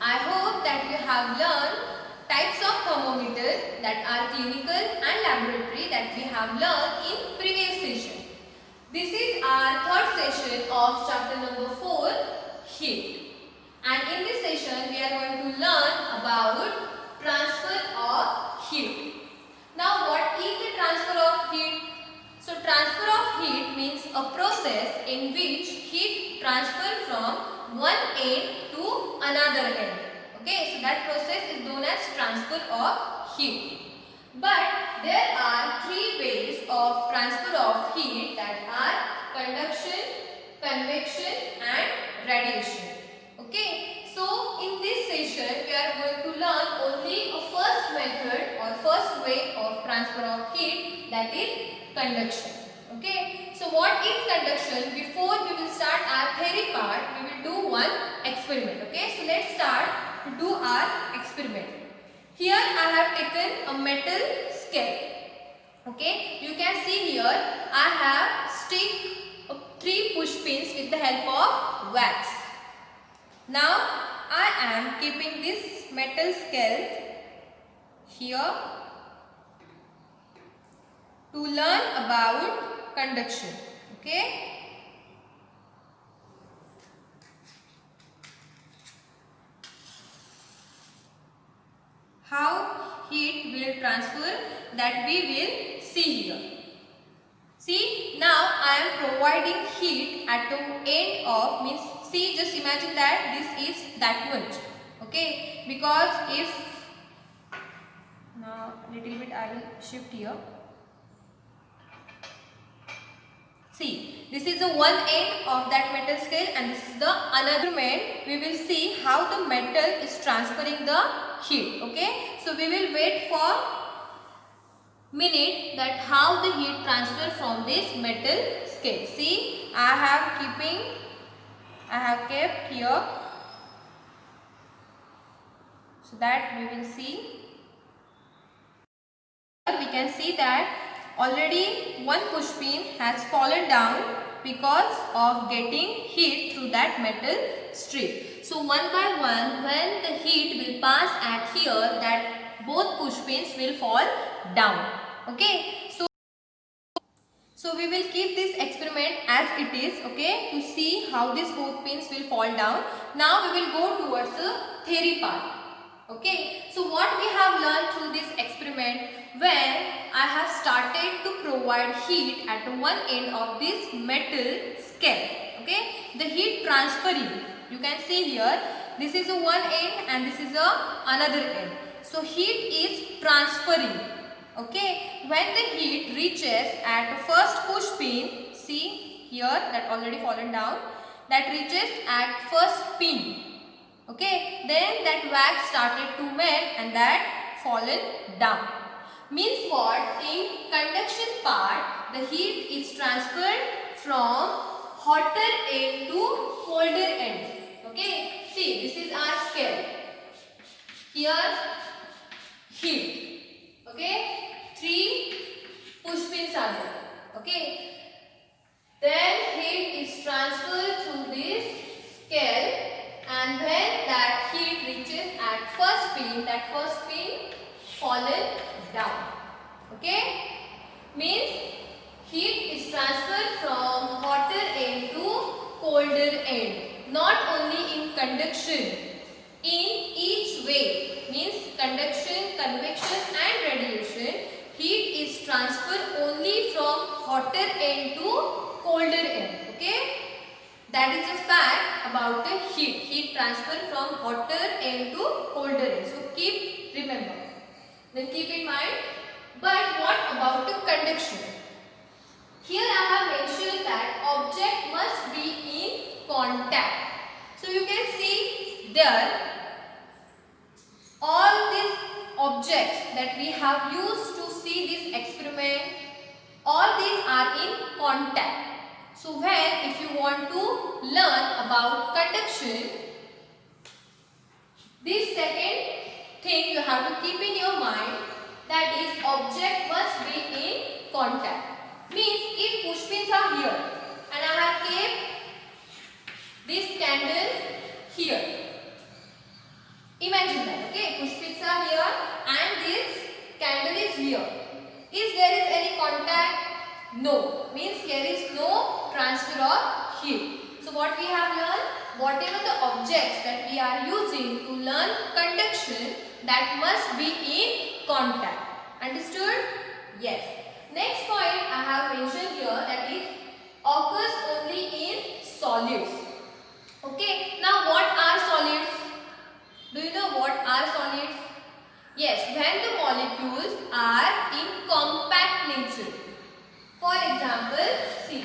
I hope that you have learned types of thermometer that are clinical and laboratory that we have learned in previous session. This is our third session of chapter number 4, heat. And in this session we are going to learn about transfer of heat. Now what is the transfer of heat? So transfer of heat means a process in which heat transfer from one end to another end. Okay, so that process is known as transfer of heat. But there are three ways of transfer of heat, that are conduction, convection and radiation. Okay, so in this session we are going to learn only a first method or first way of transfer of heat, that is conduction. Okay, so what is conduction? Before we will start our theory part, we will do one experiment. Okay, so let's start to do our experiment. Here I have taken a metal scale. Okay, you can see here I have stick 3 push pins with the help of wax. Now I am keeping this metal scale here to learn about conduction. Okay. How heat will transfer, that we will see here. See, now I am providing heat at the end of, means see, just imagine that this is that much. Okay, because if now little bit I will shift here. See, this is the one end of that metal scale and this is the another end. We will see how the metal is transferring the heat. Okay, so we will wait for minute that how the heat transfer from this metal scale. See, I have kept here so that we will see. We can see that already one push pin has fallen down because of getting heat through that metal strip. So one by one, when the heat will pass at here, that both push pins will fall down. Okay, so we will keep this experiment as it is, okay, to see how these both pins will fall down. Now we will go towards the theory part. Okay, so what we have learned through this experiment, when I have started to provide heat at one end of this metal scale. Okay, the heat transferring, you can see here, this is a one end and this is another end. So heat is transferring. Okay, when the heat reaches at the first push pin, see here that already fallen down, that reaches at first pin. Okay, then that wax started to melt and that fallen down. Means what? In conduction part, the heat is transferred from hotter end to colder end. Okay, see, this is our scale. Here, heat. Okay, 3 push pins are there. Okay, then heat is transferred through this scale. And when that heat reaches at first pin, that first pin fallen down. Okay, means heat is transferred from hotter end to colder end. Not only in conduction, in each way, means conduction, convection and radiation, heat is transferred only from hotter end to colder end. Okay. That is a fact about the heat transfer from hotter end to colder end. So remember. Then keep in mind. But what about the conduction? Here I have mentioned that object must be in contact. So you can see there all these objects that we have used to see this experiment, all these are in contact. So when if you want to learn about conduction, this second thing you have to keep in your mind, that is object must be in contact. Means if push pins are here and I have kept this candle here. Imagine that, okay? Push pins are here and this candle is here. Is there any contact? No. Means here is no transfer of heat. So what we have learned? Whatever the objects that we are using to learn conduction, that must be in contact. Understood? Yes. Next point I have mentioned here, that it occurs only in solids. Okay. Now what are solids? Do you know what are solids? Yes, when the molecules are in compact nature. For example, see,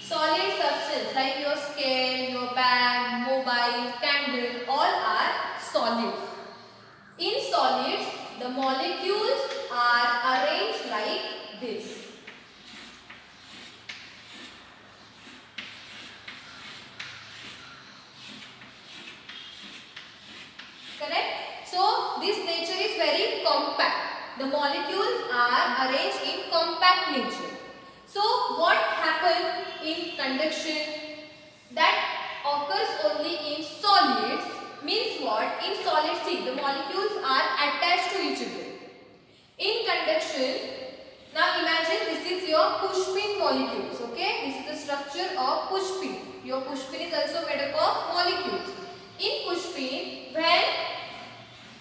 solid substance like your scale, your bag, mobile, candle, all are solids. In solids, the molecules are arranged like this. Correct? So, this nature is very compact. The molecules are arranged in compact nature. So, what happens in conduction? That occurs only in solids. Means what? In solids, see, the molecules are attached to each other. In conduction, now imagine this is your pushpin molecules. Okay, this is the structure of pushpin. Your pushpin is also made up of molecules. In pushpin, when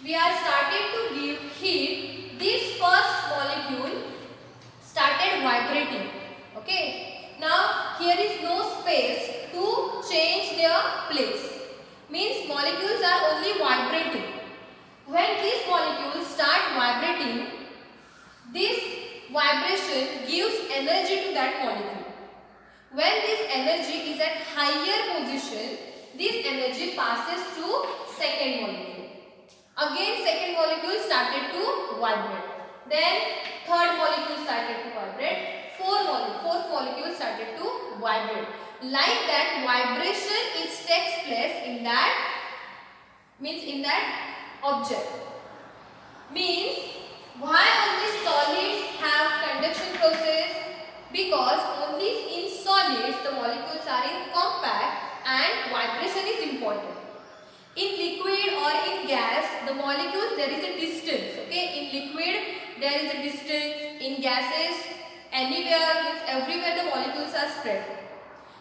we are started to give heat, this first molecule started vibrating. Okay. Now here is no space to change their place. Means molecules are only vibrating. When these molecules start vibrating, this vibration gives energy to that molecule. When this energy is at higher position, this energy passes to second molecule. Again second molecule started to vibrate. Then third molecule started to vibrate. Fourth molecule started to vibrate. Like that, vibration takes place in that, means in that object. Means why only solids have conduction process? Because only in solids the molecules are in compact and vibration is important. In liquid or in gas, the molecules there is a distance. Okay, in liquid there is a distance. In gases, anywhere, means everywhere the molecules are spread.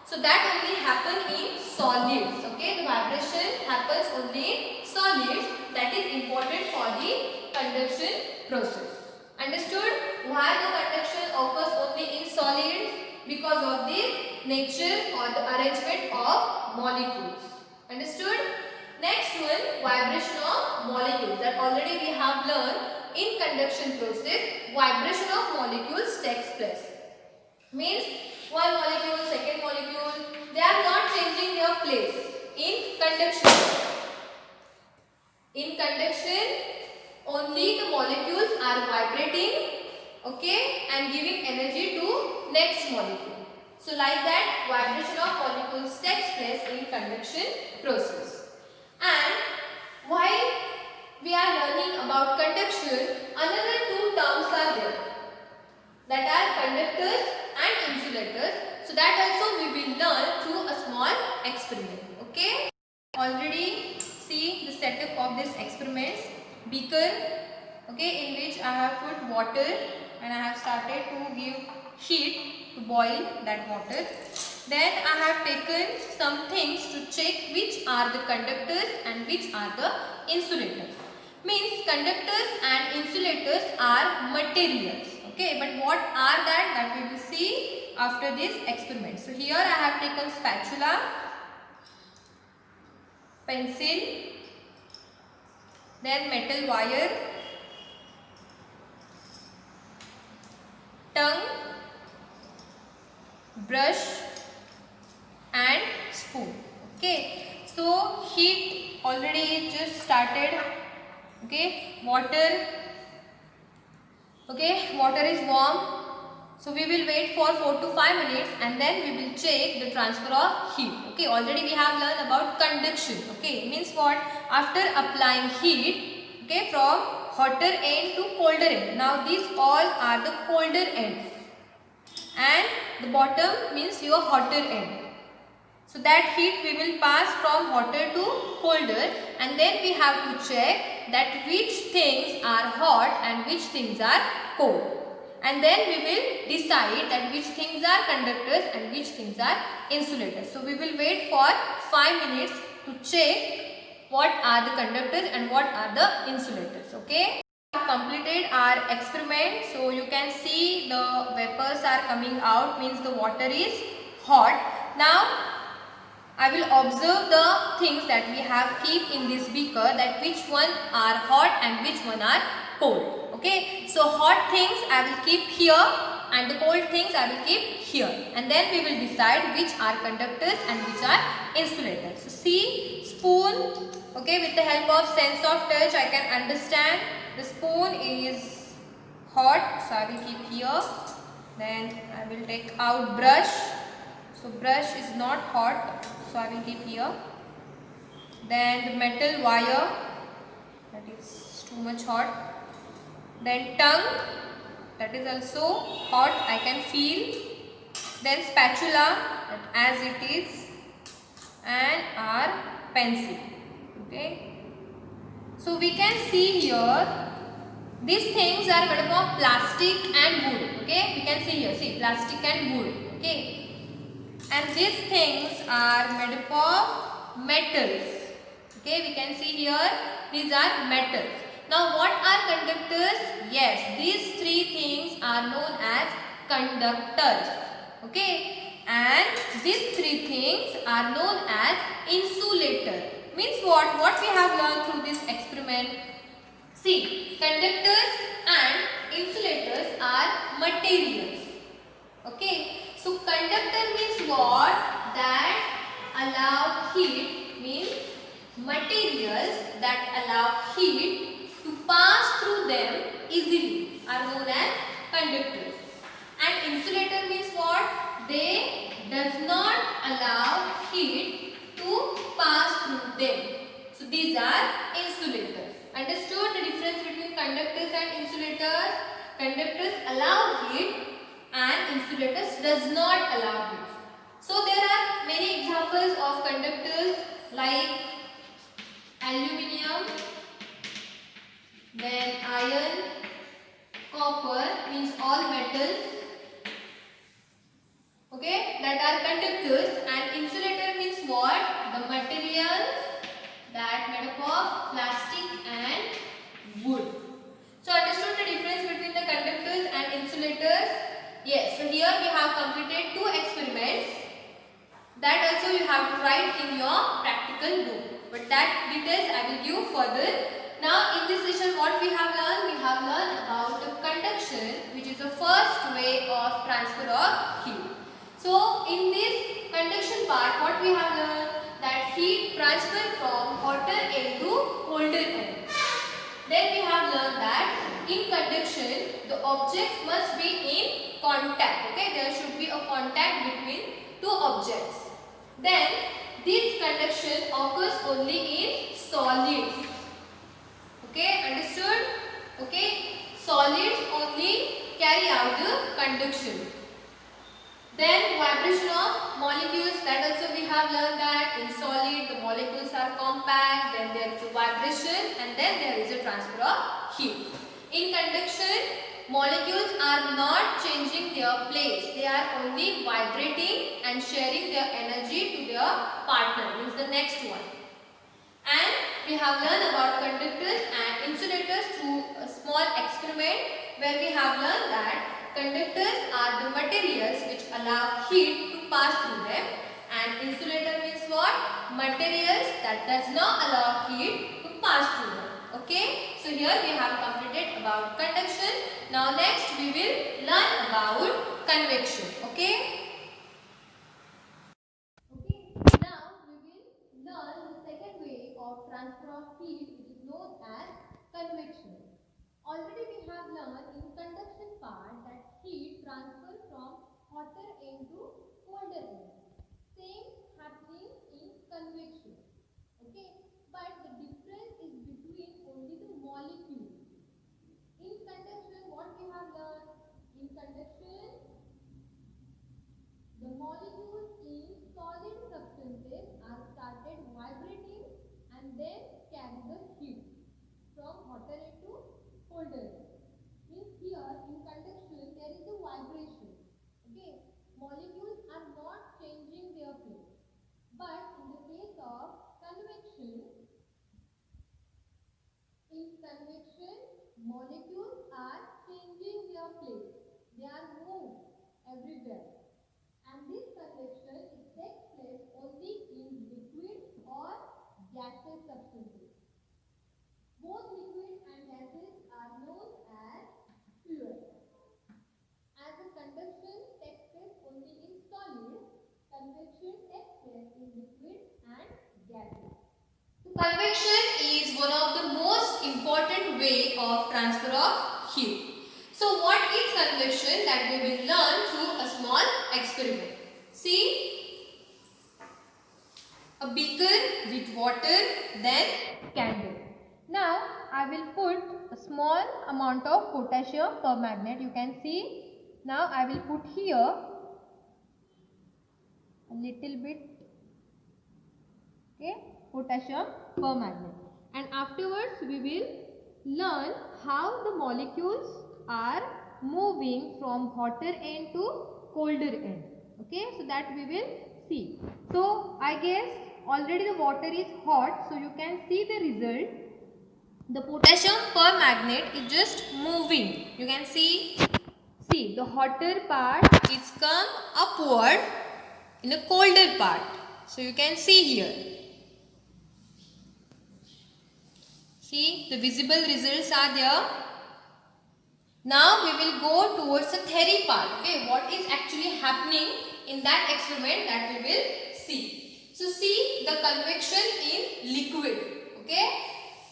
So that only happens in solids. Okay, the vibration happens only in solids. That is important for the conduction process. Understood? Why the conduction occurs only in solids? Because of the nature or the arrangement of molecules. Understood? Next one, vibration of molecules. That already we have learned. In conduction process, vibration of molecules takes place. Means one molecule, second molecule, they are not changing their place in conduction. In conduction, only the molecules are vibrating, okay, and giving energy to next molecule. So like that, vibration of molecules takes place in conduction process. And while we are learning about conduction, another two terms are there, that are conductors and insulators. So that also we will learn through a small experiment. Okay. Already see the setup of this experiment. Beaker, okay, in which I have put water and I have started to give heat to boil that water. Then I have taken some things to check which are the conductors and which are the insulators. Means conductors and insulators are materials. Okay, but what are that we will see after this experiment. So here I have taken spatula, pencil, then metal wire, tongue, brush and spoon. Okay, so heat already just started. Okay, water is warm. So we will wait for 4 to 5 minutes and then we will check the transfer of heat. Okay, already we have learned about conduction. Okay, means what? After applying heat, okay, from hotter end to colder end. Now these all are the colder ends and the bottom means your hotter end. So that heat we will pass from hotter to colder, and then we have to check that which things are hot and which things are cold. And then we will decide that which things are conductors and which things are insulators. So we will wait for 5 minutes to check what are the conductors and what are the insulators. Okay. We have completed our experiment. So you can see the vapors are coming out, means the water is hot. Now I will observe the things that we have keep in this beaker, that which one are hot and which one are cold. Okay. So hot things I will keep here and the cold things I will keep here. And then we will decide which are conductors and which are insulators. So see, spoon. Okay. With the help of sense of touch I can understand the spoon is hot. So I will keep here. Then I will take out brush. So brush is not hot, so I will keep here. Then the metal wire, that is too much hot. Then tongue, that is also hot, I can feel. Then spatula, that as it is, and our pencil. Okay. So we can see here, these things are made up of plastic and wood. Okay, we can see here, see, plastic and wood. Okay. And these things are made up of metals. Okay, we can see here, these are metals. Now what are conductors? Yes, these three things are known as conductors. Okay, and these three things are known as insulator. Means what? What we have learned through this experiment? See, conductors and insulators are materials. Okay. So conductor means what? That allow heat, means materials that allow heat to pass through them easily are known as conductors. And insulator means what? They does not allow heat to pass through them. So these are insulators. Understood the difference between conductors and insulators? Conductors allow heat and insulators does not allow it. So there are many examples of conductors like aluminium, then iron, copper, means all metals, okay, that are conductors. And insulator means what? The materials that made up of plastic and wood. So understood the difference between the conductors and insulators? Yes, so here we have completed 2 experiments. That also you have to write in your practical book. But that details I will give further. Now in this session what we have learned? We have learned about the conduction, which is the first way of transfer of heat. So in this conduction part what we have learned? That heat transfer from hotter end to colder end. Then we have learned that in conduction, the objects must be in contact. Okay, there should be a contact between two objects. Then this conduction occurs only in solids. Okay, understood? Okay, solids only carry out the conduction. Then vibration of molecules, that also we have learned that in solid the molecules are compact, then there is a vibration and then there is a transfer of heat. In conduction, molecules are not changing their place, they are only vibrating and sharing their energy to their partner, means the next one. And we have learned about conductors and insulators through a small experiment where we have learned that conductors are the materials which allow heat to pass through them, and insulator means what? Materials that does not allow heat to pass through them. Okay, so here we have completed about conduction. Now next we will learn about convection. Okay. Okay, now we will learn the second way of transfer of heat, which is known as convection. Already we have learned in conduction part that heat transfer from hotter end to colder end. Same happening in convection. Okay, but the difference is between only the molecule. In conduction, what we have learned? In conduction, the molecules in solid substance then carry the heat from hotter air to colder air. Means here in conduction there is a vibration. Okay, molecules are not changing their place. But in the case of convection, molecules are changing their place. They are moved everywhere. And this convection takes place only in liquid or gaseous substances. Both liquid and gases are known as fluids. As the conduction takes place only in solid, convection takes place in liquid and gases. Convection is one of the most important way of transfer of heat. So what is convection? That we will learn through a small experiment. See, a beaker with water, then candle. Now I will put a small amount of potassium permanganate. You can see. Now I will put here a little bit, okay, potassium permanganate, and afterwards we will learn how the molecules are moving from hotter end to colder end. Okay, so that we will see. So I guess already the water is hot, so you can see the result. The potassium permanganate is just moving. You can see the hotter part is come upward in a colder part. So you can see here. See, the visible results are there. Now we will go towards the theory part. Okay, what is actually happening in that experiment, that we will see. So see the convection in liquid. Okay,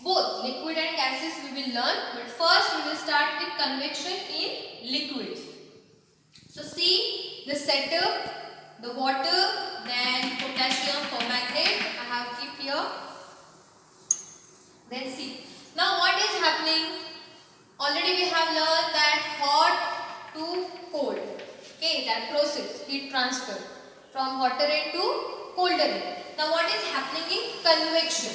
both liquid and gases we will learn, but first we will start with convection in liquids. So see the setup, the water, then potassium permanganate I have kept here. Then see, now what is happening? Already we have learned that hot to cold. Okay, that process, heat transfer from hotter end to colder end. Now what is happening in convection?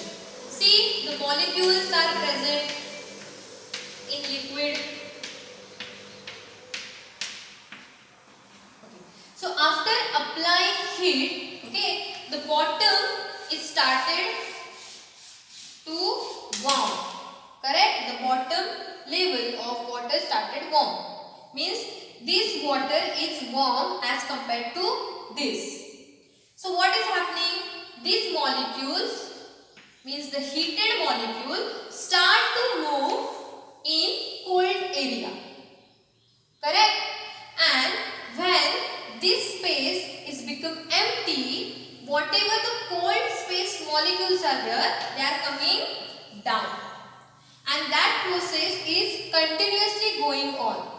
See, the molecules are present in liquid. Okay. So after applying heat, okay, the bottom is started to warm. Correct? The bottom level of water started warm. Means this water is warm as compared to this. So what is happening? These molecules, means the heated molecule, start to move in cold area. Correct? And when this space is become empty, whatever the cold space molecules are there, they are coming down. And that process is continuously going on.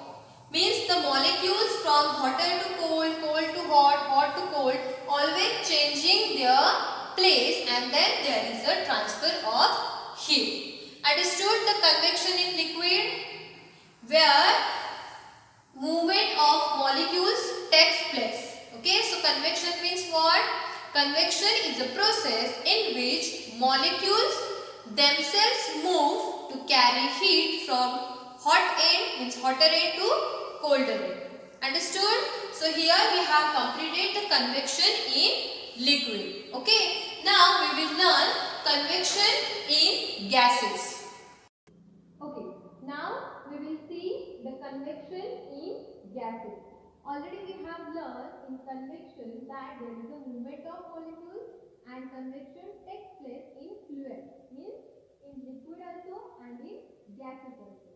Means the molecules from hotter to cold, cold to hot, hot to cold, always changing their place, and then there is a transfer of heat. Understood the convection in liquid, where movement of molecules takes place. Okay, so convection means what? Convection is a process in which molecules themselves move to carry heat from hot end, means hotter end, to colder end. Understood? So here we have completed the convection in liquid. Okay, now we will learn convection in gases. Okay, now we will see the convection in gases. Already we have learned in convection that there is a movement of molecules, and convection takes place in fluid, means in liquid also and in gases also.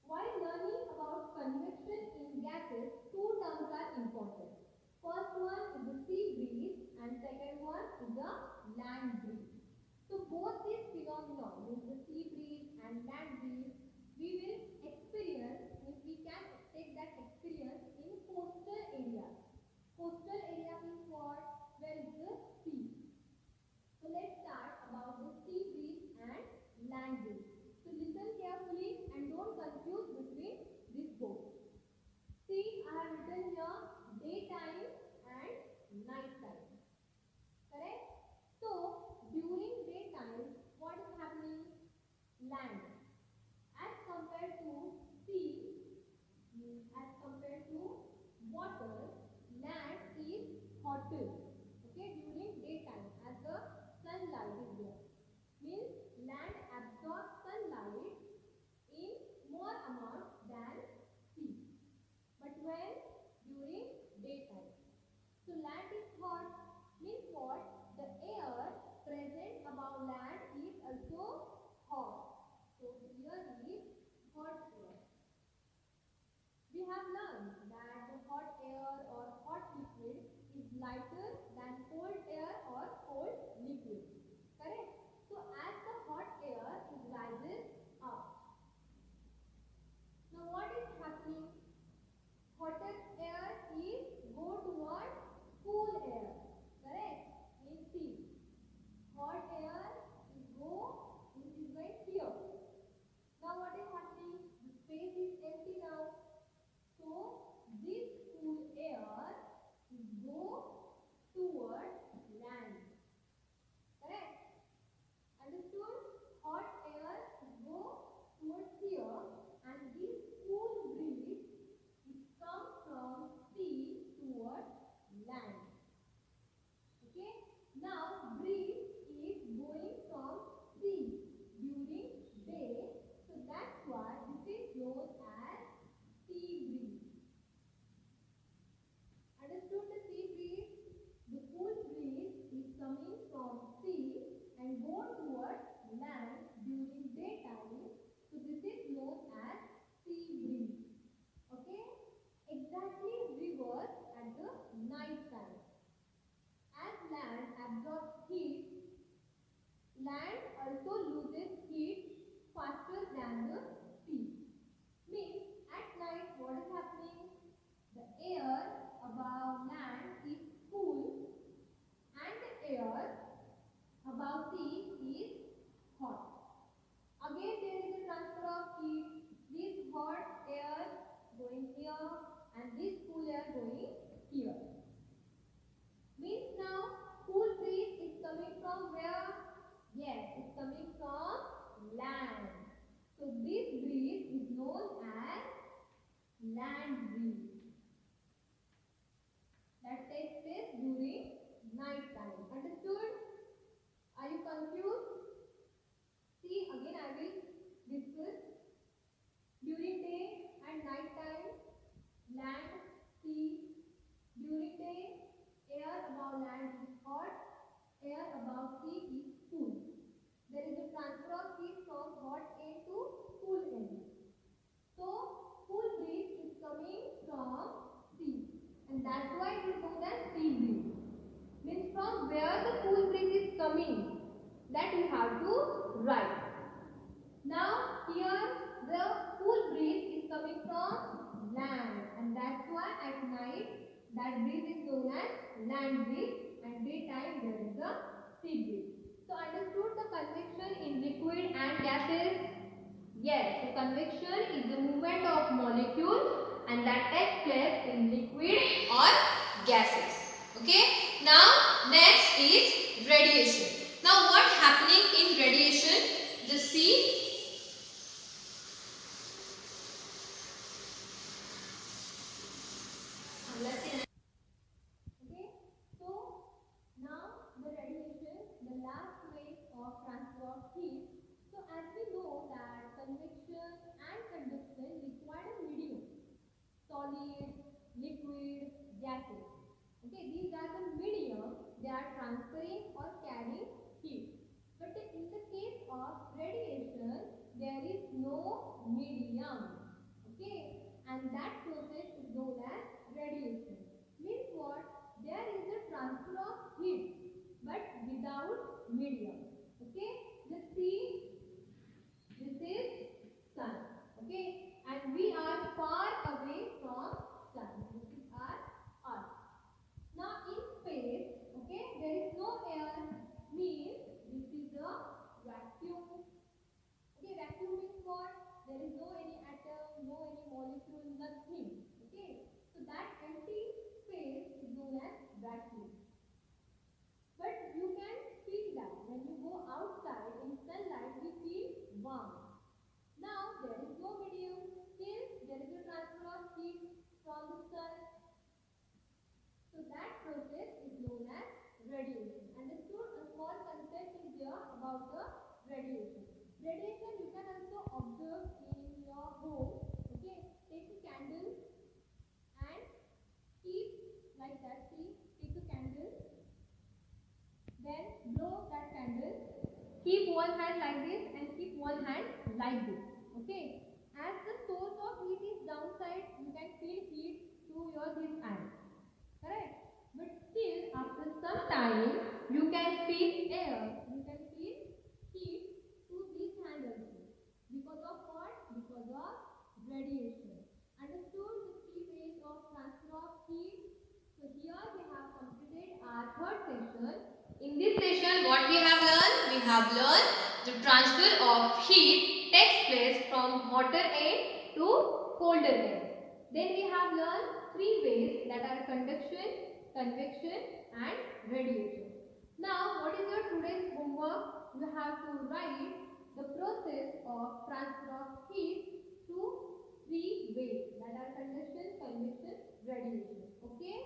While learning about convection in gases, two terms are important. First one is the sea breeze and second one is the land breeze. So both these phenomena, means the sea breeze and land breeze, we will experience, means we can take that experience in coastal areas. Coastal area means what? Where is the sea. So let's start about the sea breeze and land breeze. So listen carefully and don't confuse between these both. See, I have written here daytime and night time. Correct? So during daytime, what land. As compared to sea, as compared to water, land is hotter. Okay, during daytime, as the sunlight is there. Means land absorbs sunlight in more amount than sea. But when during daytime. So land is hot. Means what? The air present above land is also hot. So here is hot air. We have learned that the hot air or hot liquid is lighter than cold air or cold liquid. Correct? So as the hot air is rises up. Now what is happening? Hotter air is go toward cool air. Correct? Means see. Hot air is go, this is right here. Now what is happening? The space is empty now. So this cool air is go toward land. Correct? Understood? Hot air is go towards here and this cool breeze is come from sea towards land. Okay? Now breeze is going from sea during day. So that's why this is known as sea breeze. Understood the sea breeze? The cool breeze is coming from sea and go towards land during daytime. So this is known as sea breeze. Okay? Exactly reverse at the night time. As land absorbs heat, land also loses heat faster than the sea. Means at night what is happening? The air above land is cool and the air above sea is hot. Again there is a transfer of heat. This hot air going here and this cool air going here. Means now cool breeze is coming from where? Yes, it's coming from land. So this breeze is known as land breeze. That takes place during night time. Understood? Are you confused? See, again I will discuss. During day and night time, land, sea. During day, air above land is hot, air above sea is cool. There is a transfer of heat from hot end to cool end. So, cool breeze is coming from sea and that's why it is known as sea breeze. Means from where the cool breeze is coming, that you have to write. Now here the cool breeze is coming from land and that's why at night that breeze is known as land breeze and daytime there is the sea breeze. So understood the convection in liquid and gases? Yes, so convection is the movement of molecules and that takes place in liquid or gases. Okay. Now next is radiation. Now what happening in radiation? The sea. Okay, so now the radiation, the last way of transfer of heat. So as we know that convection and conduction require a medium, solid, liquid, gases. Okay, these are the medium, they are transferring or carrying heat. But in the case of radiation, there is no medium. Okay, and that process is known as radiation. Means what? There is a transfer of heat but without medium. Okay, the sea, this is sun. Okay, and we are far away from sun. This is our earth. Now in space, okay, there is no air. Means this is a vacuum. Okay, vacuum means what? There is no any atom, no any molecule, nothing. Okay, so that empty space is known as vacuum. But you can feel that when you go In sunlight we feel warm. Now there is no medium, still there is a transfer of heat from the sun. So that process is known as radiation. Understood? A small concept is there about the radiation. Radiation you can also observe in your home. Okay, take a candle and keep like that. See, take a candle, then blow that candle. Keep one hand like this and keep one hand like this. Okay. As the source of heat is downside, you can feel heat through your this hand. Correct? But still, after some time, you can feel air. You can feel heat through this hand also. Because of what? Because of radiation. Understood the three ways of transfer of heat? So here we have completed our third session. In this session, what we have learned? We have learned the transfer of heat takes place from hotter end to colder end. Then we have learned three ways that are conduction, convection and radiation. Now, what is your today's homework? You have to write the process of transfer of heat to three ways that are conduction, convection, radiation. Okay?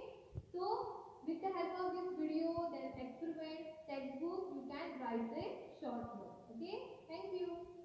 So, with the help of this video, then experiment, textbook, you can write a short note. Okay? Thank you.